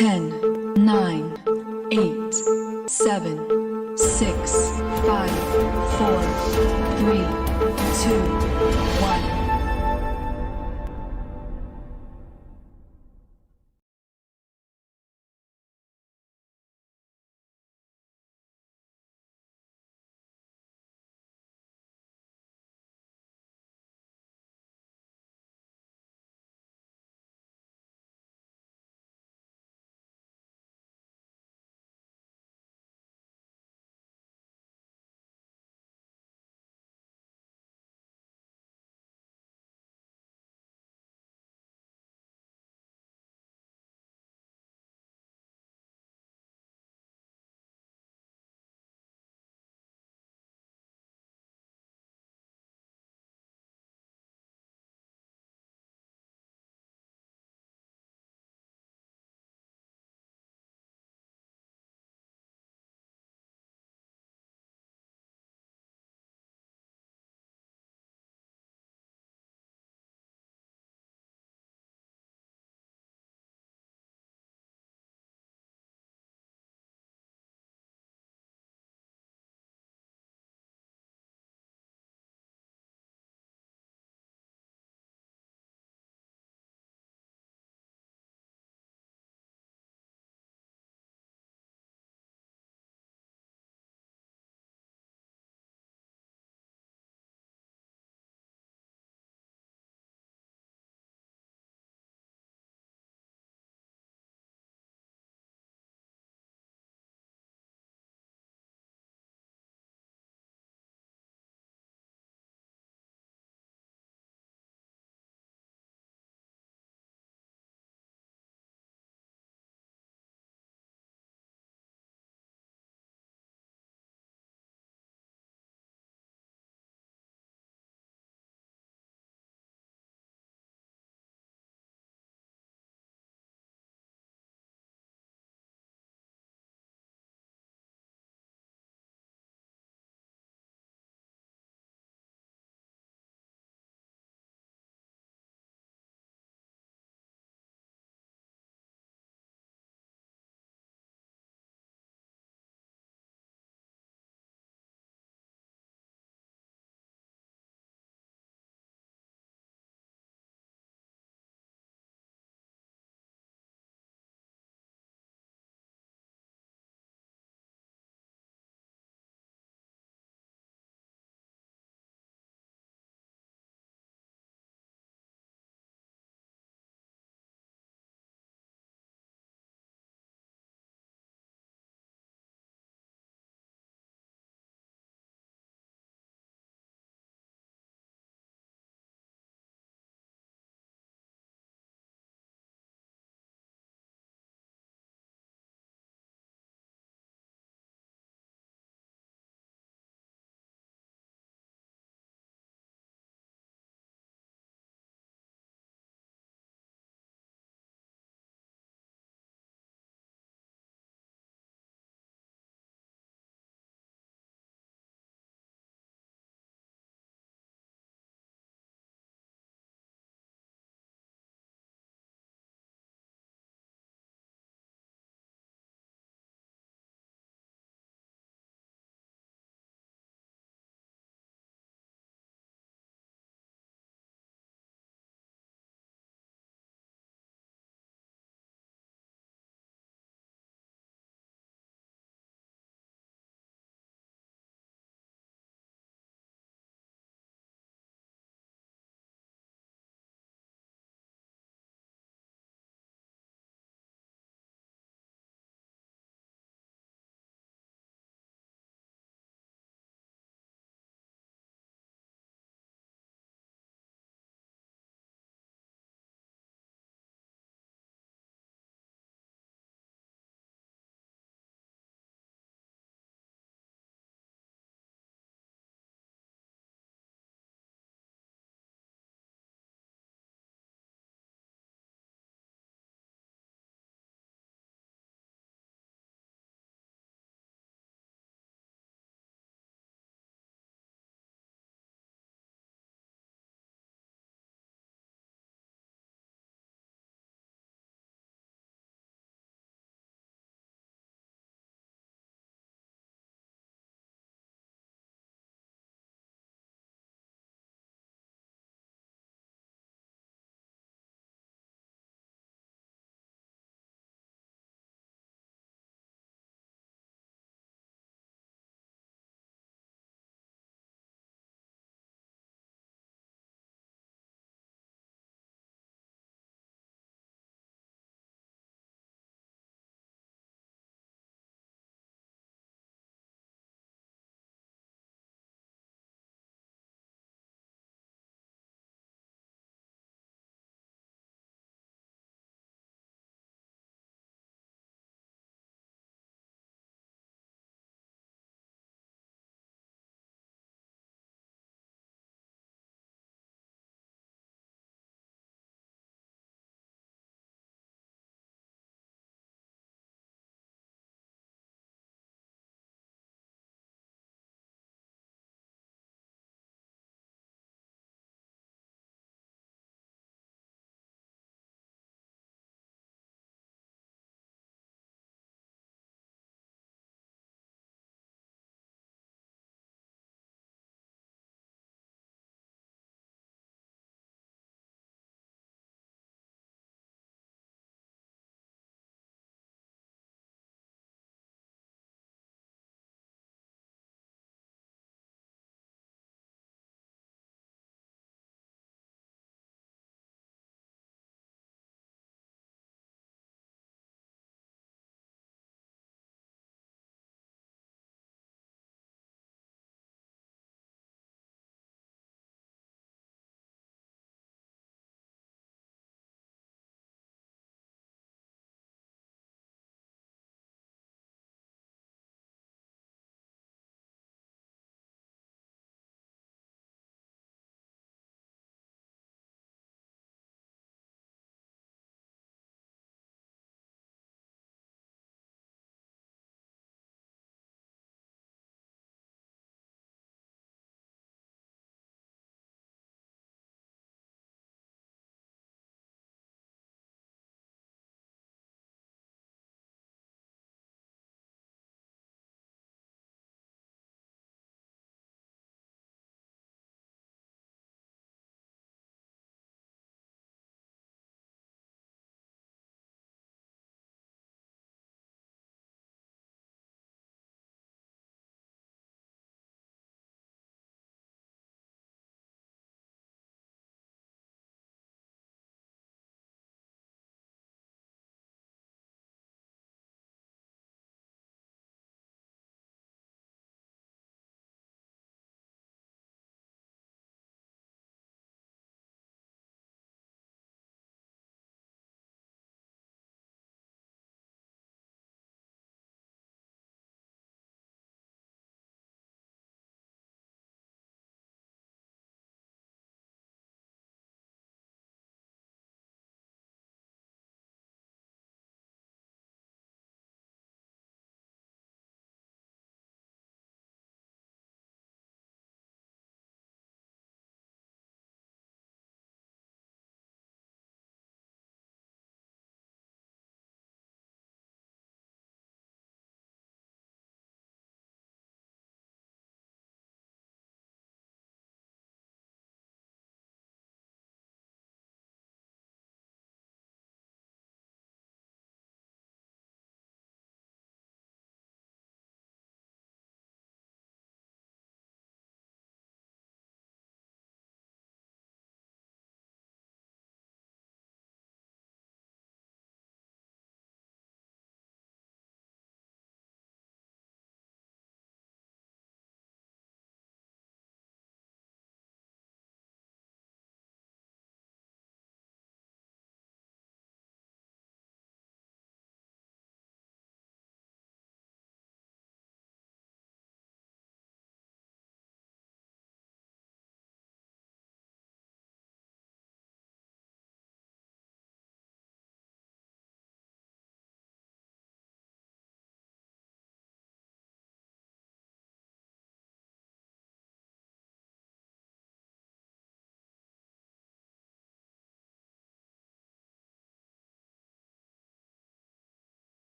10, 9, 8, 7, 6, 5, 4, 3, 2, 1.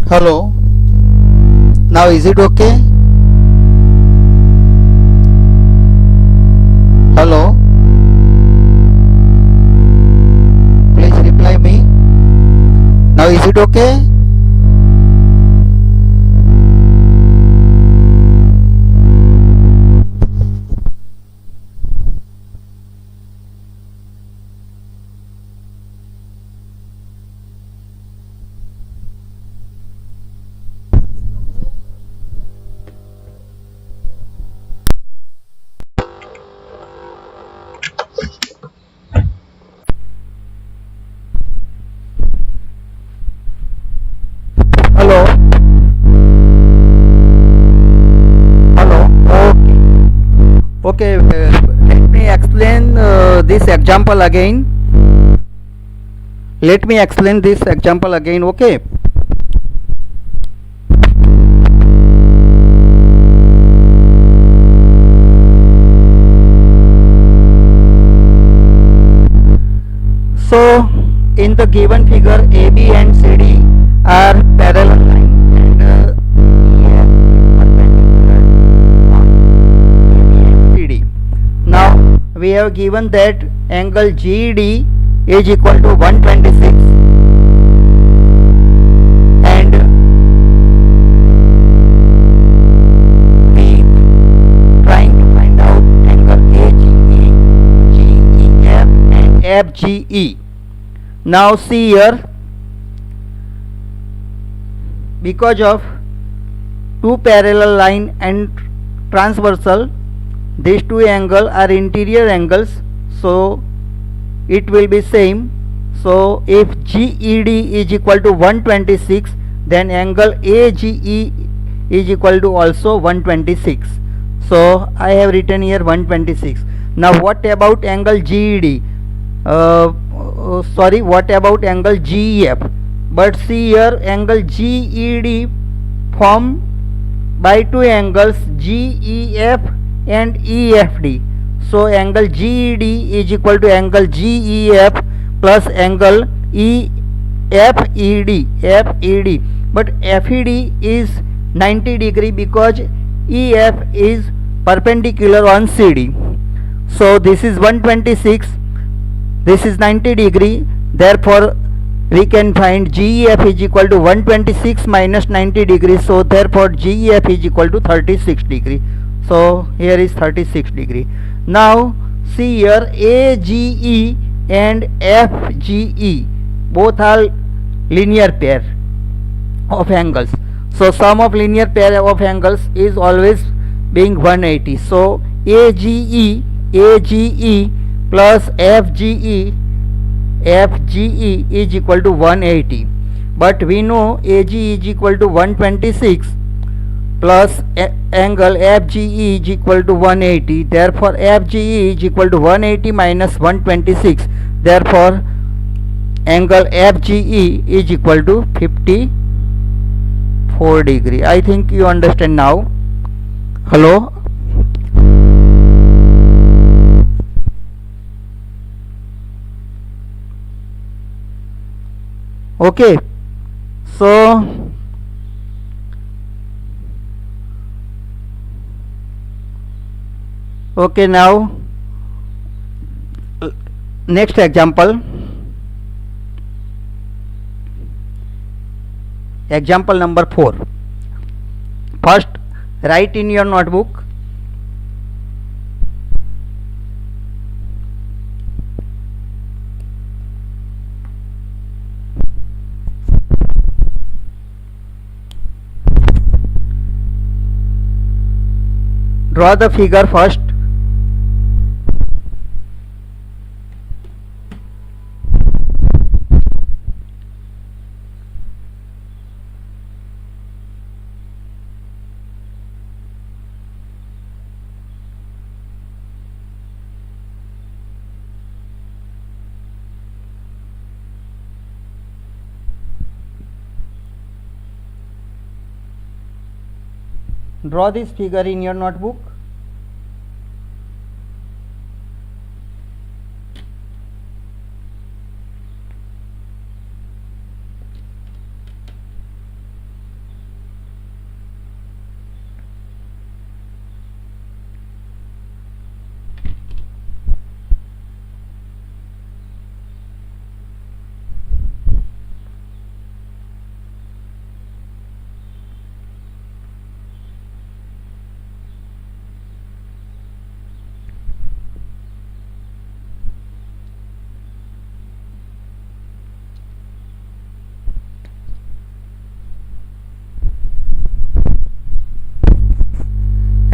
Hello. Now is it okay? Hello. Please reply me. Now is it okay? Hello. Hello. Okay. Let me explain this example again. Let me explain this example again. Okay. So in the given figure, AB and CD are parallel line and EF is perpendicular on AB and CD. Now we have given that angle GD is equal to 126 and we trying to find out angle AGE, GEF and FGE. Now see here, because of two parallel line and transversal, these two angles are interior angles, so it will be same. So if GED is equal to 126, then angle AGE is equal to also 126. So I have written here 126. Now what about angle GED? What about angle GEF? But see here, angle GED formed by two angles GEF and EFD. So angle GED is equal to angle GEF plus angle FED. But FED is 90 degree because EF is perpendicular on CD. So this is 126. This is 90 degree. Therefore we can find GEF is equal to 126 minus 90 degrees. So therefore GEF is equal to 36 degree. So here is 36 degree. Now see here, AGE and FGE both are linear pair of angles. So sum of linear pair of angles is always being 180. So AGE plus FGE is equal to 180, but we know AG is equal to 126 plus angle FGE is equal to 180. Therefore FGE is equal to 180 minus 126. Therefore angle FGE is equal to 54 degree. I think you understand now. Hello. Okay, so okay, now next example number 4. First write in your notebook draw the figure first. Draw this figure in your notebook.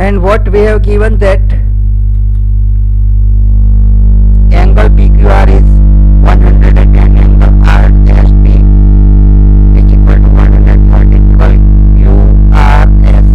And what we have given that angle PQR is 110, angle RSP is equal to 130 QRS.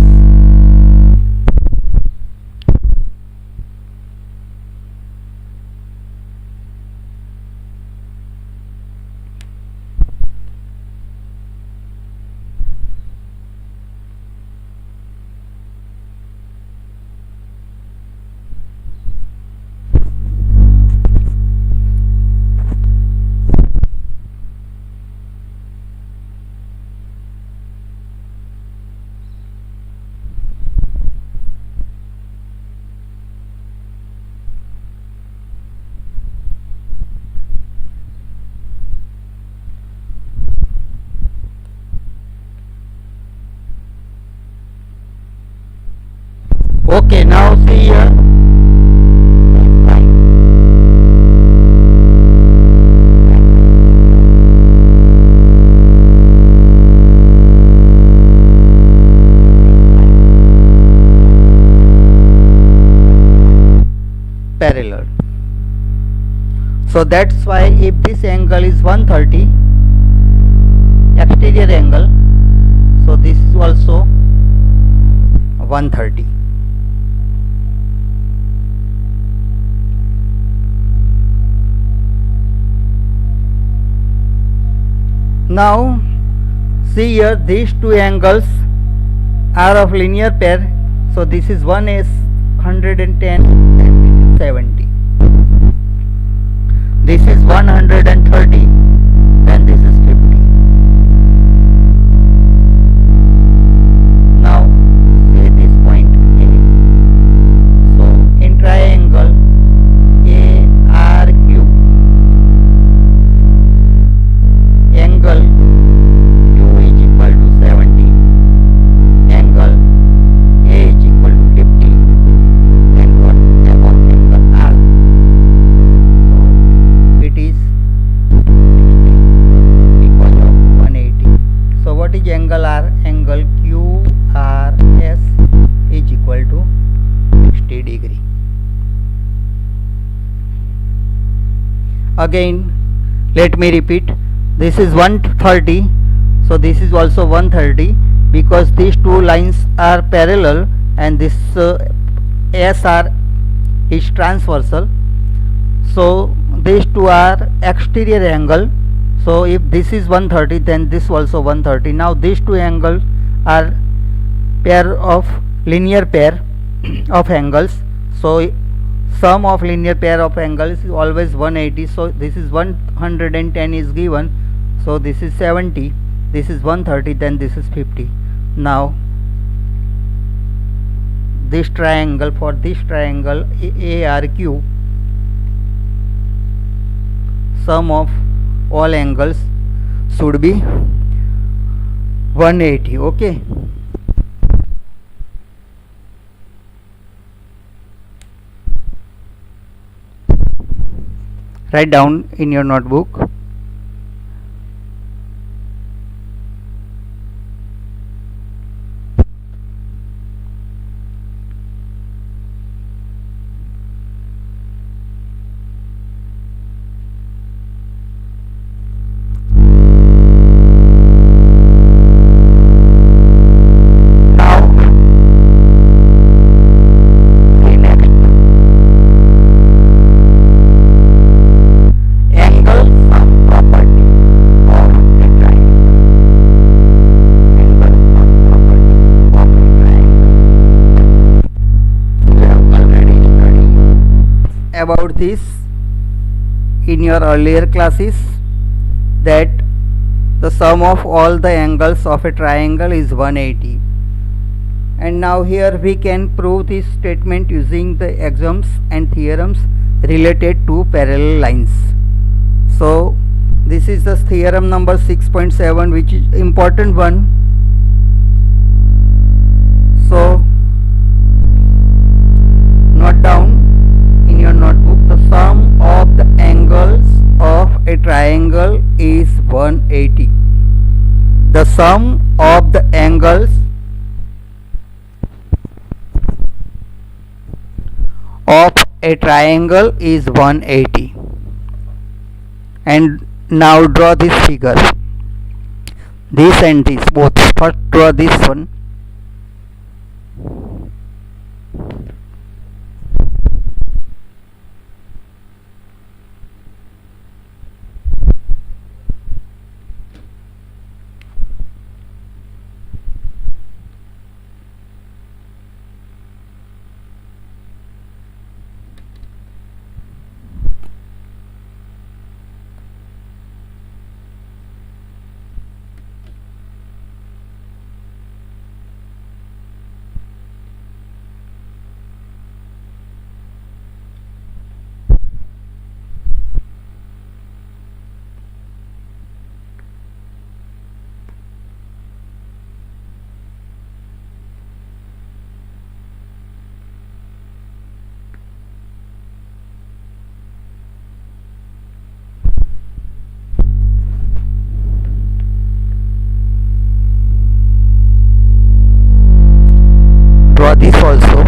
Okay, now see here. Parallel. So that's why if this angle is 130, exterior angle, so this is also 130. Now see here, these two angles are of linear pair, so this is one is 110 and this is 70. This is 130 and this is 50. Now say this point A. So in triangle ARQ, angle Q is equal to 70, angle A is equal to 50, and what about angle R? So it is 60 because of 180. So what is angle R? Angle QRS is equal to 60 degree. Again, let me repeat. This is 130, so this is also 130 because these two lines are parallel and this SR is transversal. So these two are exterior angle. So if this is 130, then this also 130. Now these two angles are pair of linear pair of angles. So sum of linear pair of angles is always 180. So this is 110 is given. So this is 70, this is 130, then this is 50. Now this triangle, for this triangle ARQ, sum of all angles should be 180. Okay. Write down in your notebook. About this in your earlier classes, that the sum of all the angles of a triangle is 180, and now here we can prove this statement using the axioms and theorems related to parallel lines. So this is the theorem number 6.7, which is important one. So note down in your notebook, the sum of the angles of a triangle is 180. The sum of the angles of a triangle is 180. And now draw this figure, this and this both. First draw this one. Draw this also.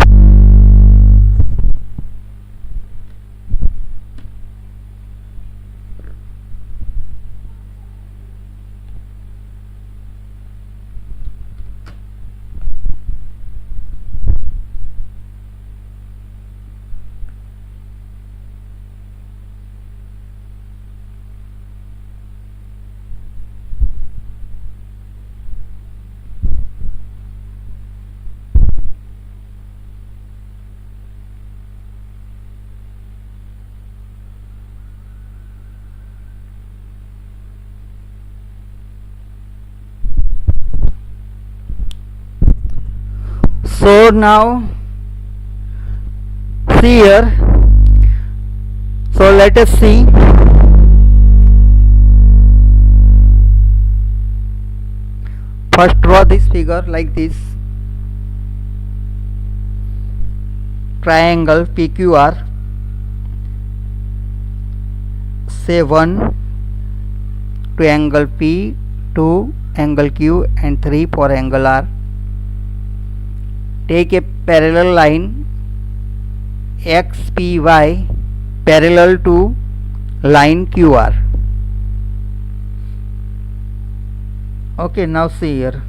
So now see here. So let us see. First draw this figure like this. Triangle PQR. Say 1 to angle P, 2 angle Q and 3 for angle R. Take a parallel line XPY parallel to line QR. Okay, now see here.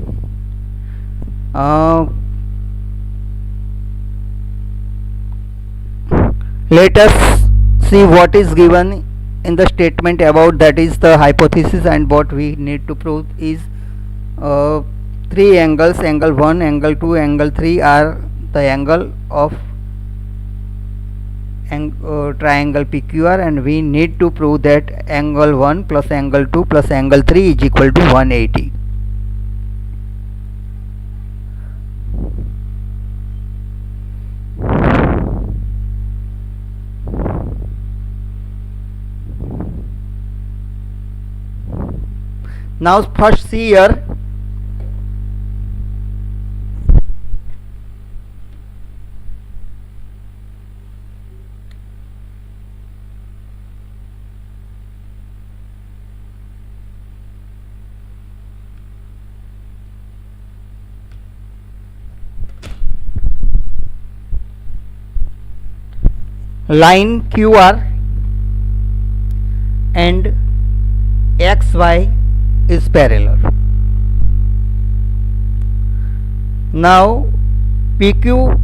Let us see what is given in the statement about, that is the hypothesis, and what we need to prove is three angles, angle 1, angle 2, angle 3 are the angle of triangle PQR, and we need to prove that angle 1 plus angle 2 plus angle 3 is equal to 180. Now first see here. Line QR and XY is parallel. Now PQ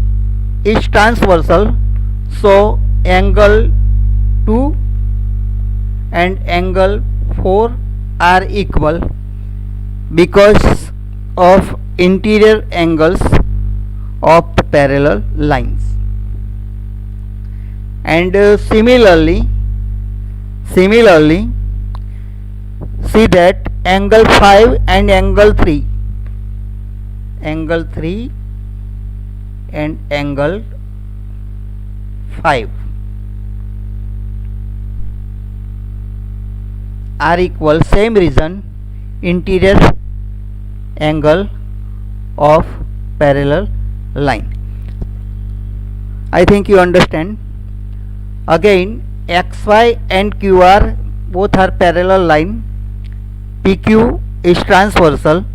is transversal, so angle 2 and angle 4 are equal because of interior angles of the parallel lines. And similarly see that angle 5 and angle 3 and angle 5 are equal. Same reason, interior angle of parallel line. I think you understand. Again, XY and QR both are parallel line. PQ is transversal,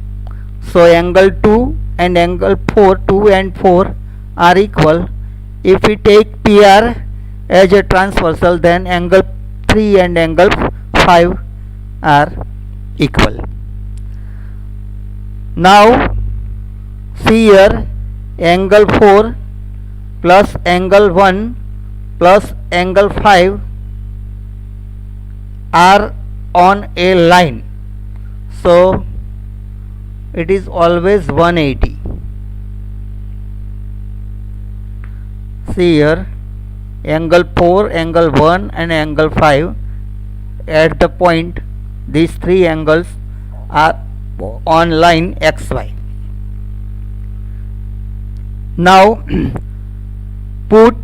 so angle 2 and angle 4, 2 and 4 are equal, If we take PR as a transversal, then angle 3 and angle 5 are equal. Now see here, angle 4 plus angle 1 plus angle 5 are on a line, so it is always 180. See here, angle 4, angle 1 and angle 5, at the point these three angles are on line XY. Now put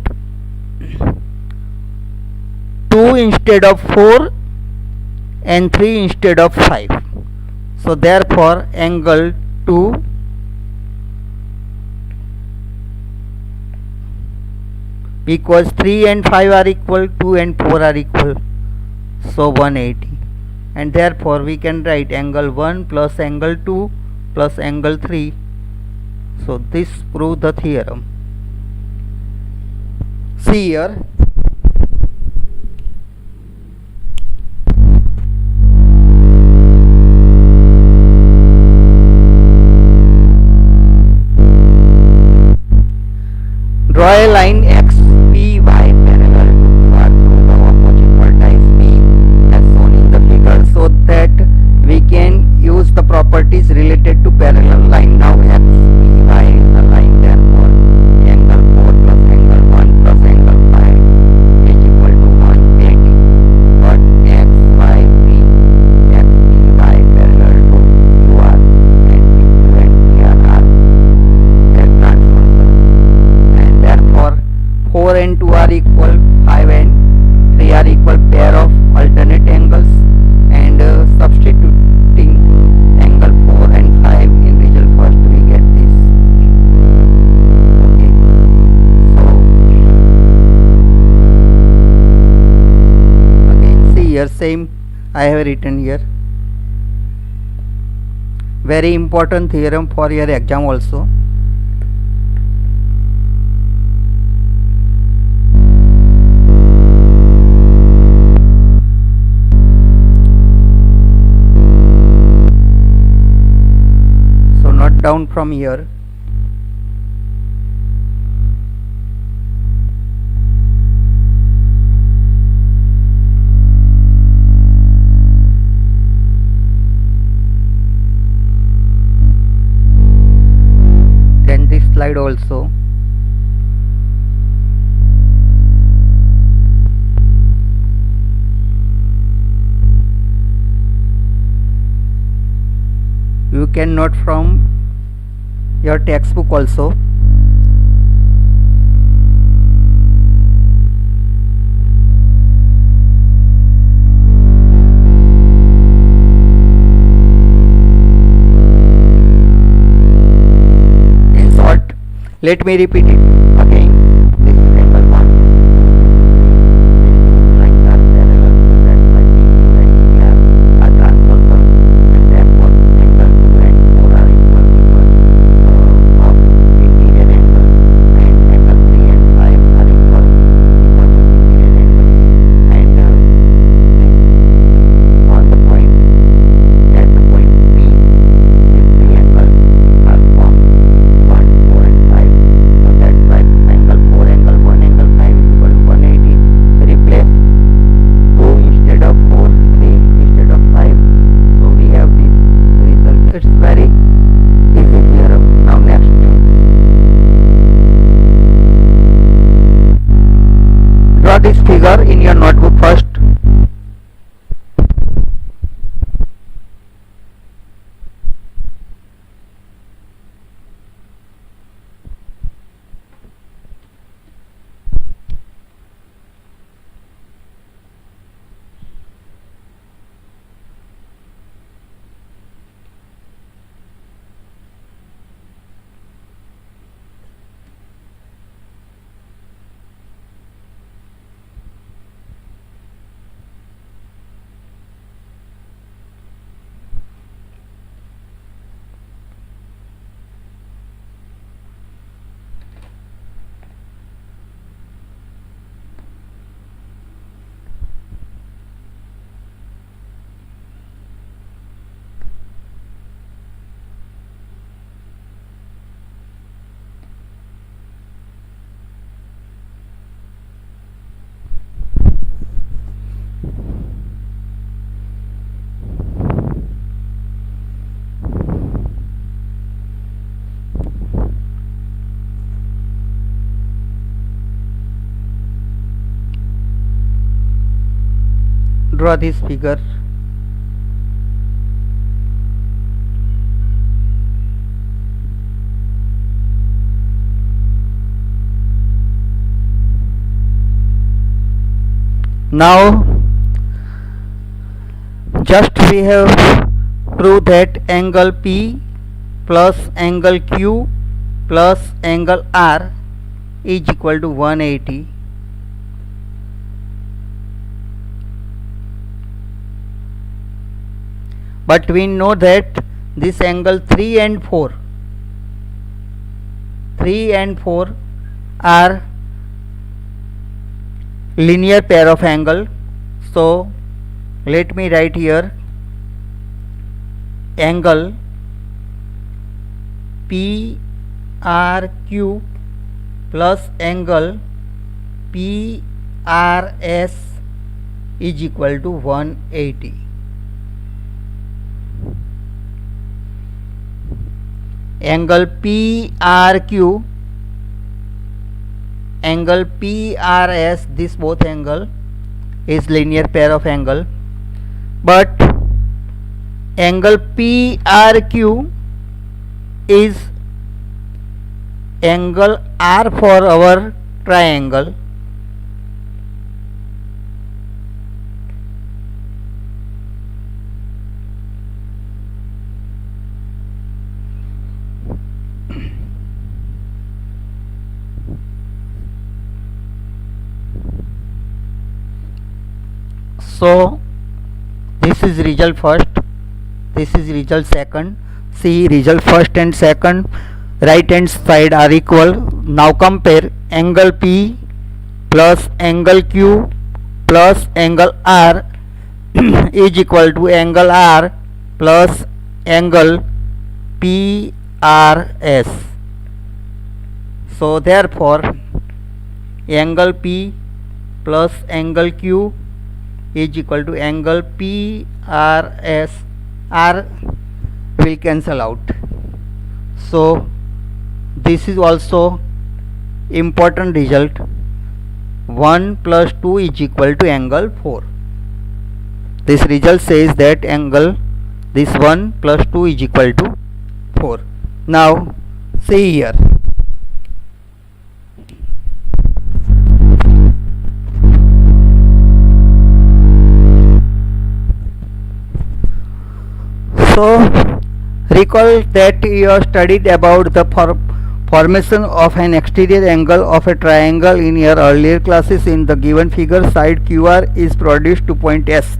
2 instead of 4 and 3 instead of 5. So therefore angle 2 because 3 and 5 are equal, 2 and 4 are equal, so 180, and therefore we can write angle 1 plus angle 2 plus angle 3. So this proves the theorem. See here, draw a line XPY parallel to the opposite vertex P as shown in the figure, so that we can use the properties related to parallel line. Now XPY is the line, therefore angle 4 plus angle 1 plus angle 5 is equal to 180. But XPY parallel to QR and PQ and PR are transversal, and therefore 4 and 2 are equal, 5 and 3 are equal pair of alternate angles, and substituting angle 4 and 5 in result first we get this. Okay, so again see here, same I have written here. Very important theorem for your exam also. So note down from here. Then this slide also. You can note from your textbook also. In short, let me repeat it again. This is angle 1. These two lines are parallel, so that's why PQ and PR are transversal, and therefore angle 2 and 4 are equal because of interior angle, and angle 3 and 5 are equal because of interior angle, and on the point, at the point P, these three angles are formed 1, 4 and 5. So that's why angle 4, angle 1, angle 5 is equal to 180. Replace 2 instead of 4, 3 instead of 5. So we have this result. It's very easy theorem. Now next, draw this figure in your notebook first. draw this figure. Now just we have proved that angle P plus angle Q plus angle R is equal to 180. But we know that this angle 3 and 4 are linear pair of angle. So let me write here angle PRQ plus angle PRS is equal to 180. Angle PRQ, angle PRS, this both angle is linear pair of angle, but angle PRQ is angle R for our triangle. So this is result first, this is result second. See, result first and second right hand side are equal. Now compare angle P plus angle Q plus angle R is equal to angle R plus angle PRS. So therefore angle P plus angle Q is equal to angle PRS. R will cancel out. So this is also important result. 1 plus 2 is equal to angle 4. This result says that angle, this 1 plus 2 is equal to 4. Now see here. So recall that you have studied about the formation of an exterior angle of a triangle in your earlier classes. In the given figure, side QR is produced to point S.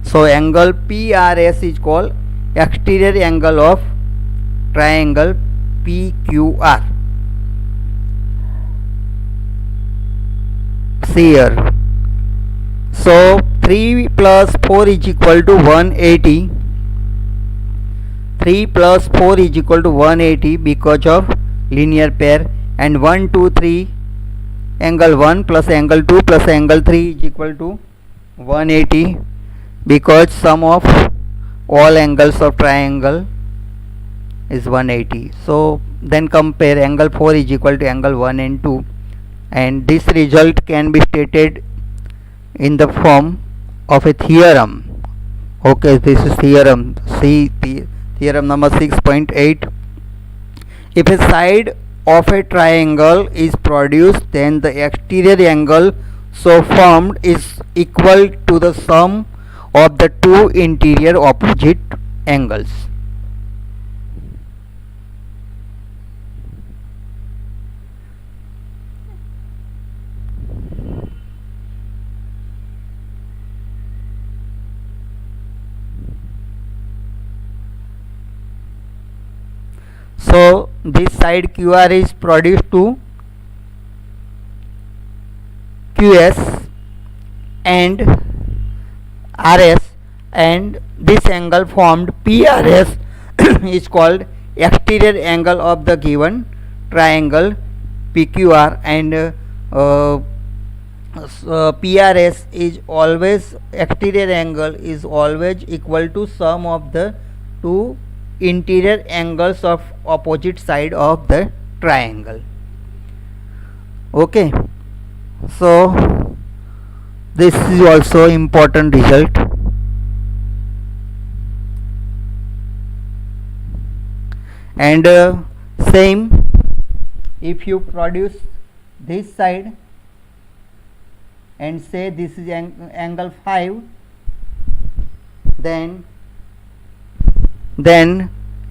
So angle PRS is called exterior angle of triangle PQR. See here. So 3 plus 4 is equal to 180. 3 plus 4 is equal to 180 because of linear pair, and 1 2 3 angle 1 plus angle 2 plus angle 3 is equal to 180 because sum of all angles of triangle is 180. So then compare angle 4 is equal to angle 1 and 2, and this result can be stated in the form of a theorem. Okay, this is theorem. See theorem number 6.8. If a side of a triangle is produced, then the exterior angle so formed is equal to the sum of the two interior opposite angles. So this side QR is produced to QS and RS, and this angle formed PRS is called exterior angle of the given triangle PQR, and PRS is always, exterior angle is always equal to sum of the two interior angles of opposite side of the triangle. Okay, so This is also important result. And same, if you produce this side and say this is angle 5, then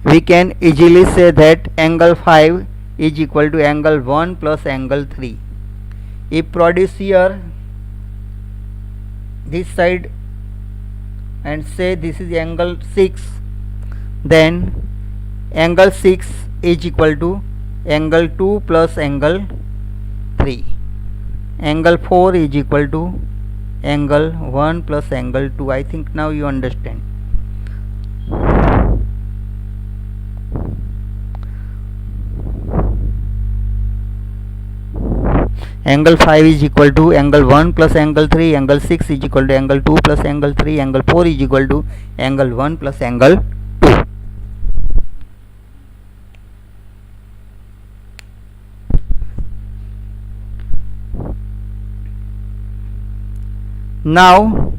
we can easily say that angle 5 is equal to angle 1 plus angle 3. If produce here this side and say this is angle 6, then angle 6 is equal to angle 2 plus angle 3. Angle 4 is equal to angle 1 plus angle 2. I think now you understand. Angle 5 is equal to angle 1 plus angle 3, angle 6 is equal to angle 2 plus angle 3, angle 4 is equal to angle 1 plus angle 2. Now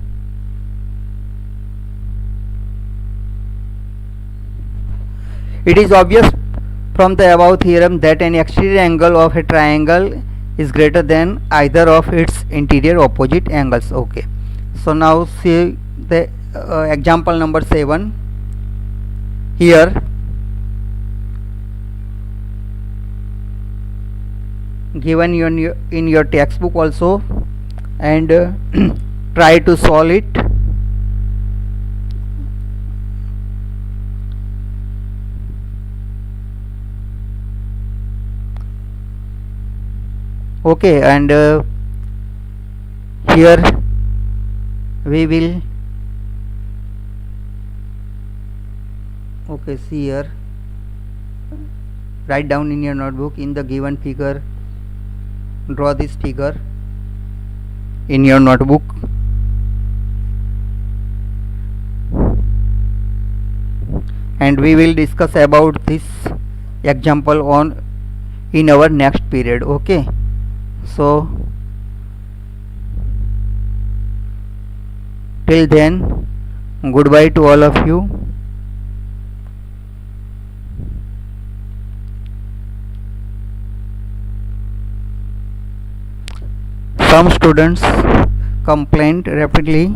it is obvious from the above theorem that an exterior angle of a triangle is greater than either of its interior opposite angles. Okay, so now see the example number 7 here. Given in your textbook also, and try to solve it. Okay, and here we will, okay, see here, write down in your notebook, in the given figure, draw this figure in your notebook. And we will discuss about this example on in our next period. Okay, so till then, goodbye to all of you. Some students complained rapidly